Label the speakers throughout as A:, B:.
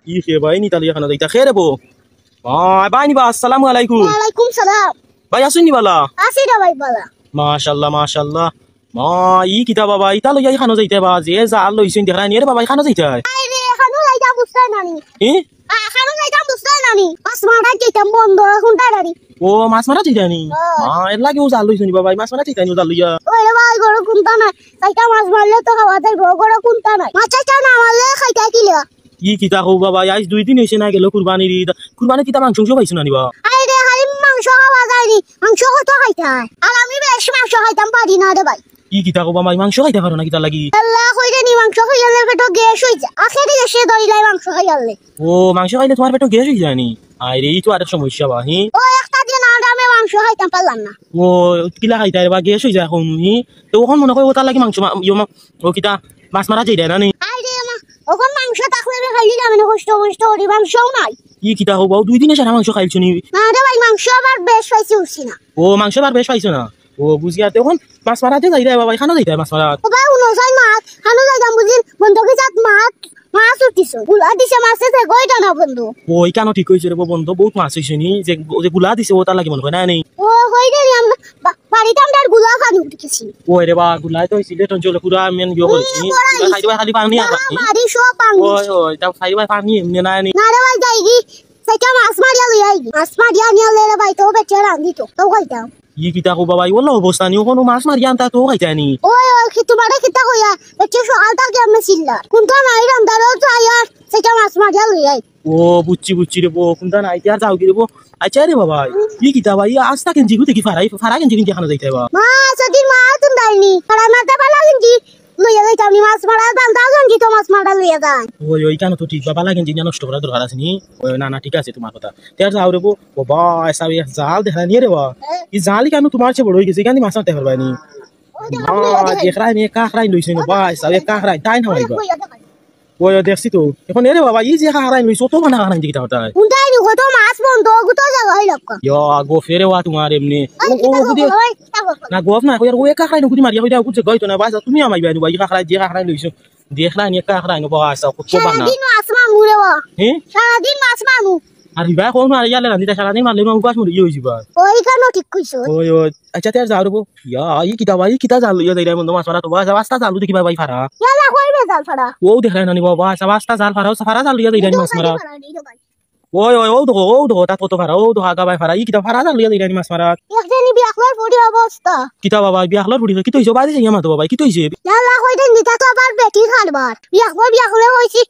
A: ই খে ভাই নি তালি খানা যাইতা খেরে বো ভাই ভাই নিবা আসসালামু আলাইকুম।
B: ওয়ালাইকুম সালাম।
A: ভাই আসুন নি বালা?
B: আসি রে ভাই বালা।
A: মাশাআল্লাহ মাশাআল্লাহ। মা ই কিতা বাবা ইতা লইয়া খানা যাইতা বা যে জাল লইছেন দেখা নি রে বাবা খানা যাইতা।
B: আরে খানো লাইতা বুঝতাই নানি।
A: ই
B: খানো লাইতা বুঝতাই নানি। মাছ মারা যাইতাম বন্ধ এখন তাড়ারি।
A: ও মাছ মারা যাইতা নি? মা এর লাগে ও জাল লইছেন বাবা মাছ মারা যাইতা নি জাল লইয়া।
B: ওরে ভাই গড় কুনতা নাই। সাইতা মাছ মারলে তো খাওয়া যায় গড় কুনতা নাই। মাছ চাইতা না মারলে খাইতা কিলা।
A: ই কিতা কও বাবা আজ 2 দিন হইছে না গেল কুরবানির ঈদ। কুরবানি কিতা মাংস পাইছো না নিবা?
B: আরে খালি মাংস খাওয়া যায়নি। মাংস কত খাইতা। আর আমি বেশ মাংস খাইতাম পারি না রে ভাই।
A: ই কিতা কও বাবা মাংস খাইতে পারো না কিতা লাগি?
B: আল্লাহ কইরে নি মাংস খাইলে পেট গ্যাস হই যায়। আখেরি এসে দইলাই মাংস খাইলে।
A: ও মাংস খাইলে তোমার পেট গ্যাস হই যায়নি? আরে এই তো আরেক সমস্যা বা হি।
B: ও একটা দিন আর আমি মাংস খাইতাম পারলাম না।
A: ও কিলা খাইতা রে বা গ্যাস হই যায় এখন হি। তো ওখন মনে কই ওটা লাগি মাংস ও কিতা মাছ মারা যাইতা না নি?
B: আরে মা ওখন মাংস তাকলে খাইলি না মানে কষ্ট করি মাংসও নাই।
A: ই কিতা হবো 2 দিনে সারা মাংস খাইছো নি?
B: না রে ভাই মাংস আবার বেশ পাইছি উঠছি না।
A: ও মাংস বার বেশ পাইছো না? ও বুঝিয়া তখন মাছ মারাতে যাই রে বাবা খানা যাইতা মাছ মারা।
B: ও ভাই উনো যাই মাছ খানো যাইতাম বুঝিন বন্ধুকে যাত মাছ উঠিছো গুলা দিছে মাছে যে গইটা না বন্ধু।
A: ওই কেন ঠিক হইছে রে বন্ধু বহুত মাছ হইছে নি যে গুলা দিছে ওটা লাগি মনে হয় না নেই।
B: ও কইরে নি আমরা বাড়িতে আমরা গুলা খান উঠেছি।
A: ওই রে বা গুলাই তো হইছিল তখন চলে পুরা মেন গিয়ে করছি খাইবা খালি পানি আর বাকি।
B: মারি সব পানি।
A: ওই তা খাইবা পানি এমনি না নি।
B: না রে ভাই যাই কি সাইটা মাছ মারিয়া লই আই মাছ মারিয়া নিয়ে রে ভাই তো বেচে রান্ধি তো কইতাম।
A: ই কিতা কো বাবা ওলা অবস্থা নি ওখানে মাছ মারি আনতা তো খাইতা নি।
B: ওই কি তোমারে কিতা কইয়া বেচে সকালটা কি আমি ছিলা কোনটা নাই রান্দারও চাই আর সাইটা মাছ মারিয়া লই আই।
A: ও বুচ্চি রে বো কোনটা নাই আর যাও কি রে বো আচ্ছা রে বাবা ই কিতা ভাই আস্তা কেন জিগু দেখি ফারা কেন জিগু খানা যাইতা বা
B: মা সেদিন মা তুম দাইনি ফারা মারতে পারলা কিন্তু লইয়া যাইতাম নি মাছ মারা দাম দাজন কি তো মাছ মারা লইয়া যায়।
A: ওই কেন তো ঠিক বাবা লাগেন জিনিয়া নষ্ট করা দরকার আছে নি। ওই না না ঠিক আছে তোমার কথা তের যাও রে বো বাবা এসা জাল দেখা নি রে বা ই জালি কেন তোমার চেয়ে বড় হই গেছে কেন মাছ মারতে পারবা নি। দেখরাই মে কাখরাই লইছে না বা এসা কাখরাই তাই না হইবা। ওই দেখছি তো এখন এরে বাবা ই যে কাখরাই লইছো তো বানা কাখরাই দিটা হতা
B: উন্টাই নি কত মাছ বন্ধ গুতো জায়গা হই লক্কা
A: ইয়া গো ফেরে ওয়া তোমার এমনি ও গুদি না গোফ না কইরা ওই কাখরাই গুদি মারিয়া কইরা কুছে গইতো না বাসা তুমি আমাই বাইনু বাই কাখরাই যে কাখরাই লইছো দেখলা নি কাখরাই নো বা এসা কত বানা
B: সারাদিন মাছ মারু রে বা
A: হে
B: সারাদিন মাছ মারু
A: আর বিবা কোন আর ইয়ালে রান্দিটা সারাদিন মারলে না উপাস মরি হই যাবা।
B: ওই কেন ঠিক কইছো
A: ওই আচ্ছা তের যাও রে বো ইয়া ই কিতা জাল ইয়া দেই রে মন মাছ মারা তো বাসা বাস্তা জাল দেখি বাই ফারা
B: ইয়ালা কইবে জাল ফাড়া
A: ও দেখলাই না নি বাবা বাসা বাস্তা জাল ফারা জাল ইয়া দেই রে মাছ মারা ওই ও দো তা কত ফারা ও দো আগা বাই ফারা ই কিতা ফারা জাল ইয়া দেই রে মাছ মারা
B: একদিন বিয়াখলার পড়ি অবস্থা
A: কিতা বাবা বিয়াখলার পড়ি কি তইছো বাদি যাই আমা তো বাবা কি তইছে
B: ইয়ালা কইতে নিতা তো আবার বেটি খারবার বিয়াখলে হইছি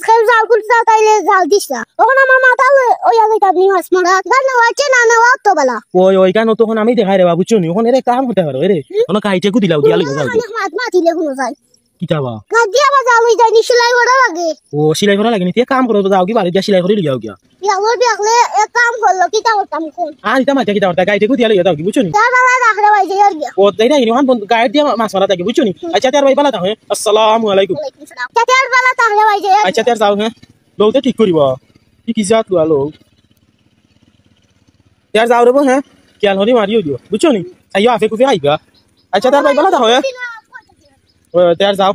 B: খাল জাল কুলতা তাইলে জাল দিছা ওখানে আমার মাথা ওইয়া যাইতাম নি মাছ মারা গান ওয়াচে না নেওয়া তো বলা
A: ওই কেন তখন আমি দেখাই রে বাবু চুনি ওখানে রে কাম করতে পারো রে ওনা কাইতে কু দিলাও দিয়া লাগা যাও
B: মাছ মাতিলে কোনো যায়
A: কিতা বা
B: গাদি আবার জাল হই যায় নি সেলাই করা লাগে
A: ও সেলাই করা লাগে নি তে কাম করো তো যাও কি বাড়ি দিয়া সেলাই করে লিয়াও গিয়া
B: বিয়াখলে এক কাম করলো কিতা করতাম কোন
A: আর ইতা মাইতা কিতা কাইতে কু দিয়া লাগা যাও কি বুঝছনি
B: তার বাবা রাখলে ভাই যাই আর গিয়া
A: ও দেই না ইনি গাইড দিয়া মাছ মারা থাকে বুঝছনি আচ্ছা তের ভাই বালা তা আসসালামু আলাইকুম
B: তার বাবা তাহলে ভাই যাই
A: আচ্ছা তের যাও হ্যাঁ লউতে ঠিক করিবা কি জাত লালো তের যাও রে বো হ্যাঁ কেন হরি মারিও দিও বুঝছনি আইয়া আফে কুফে আইবা আচ্ছা তের ভাই বালা তা হয় ও তের যাও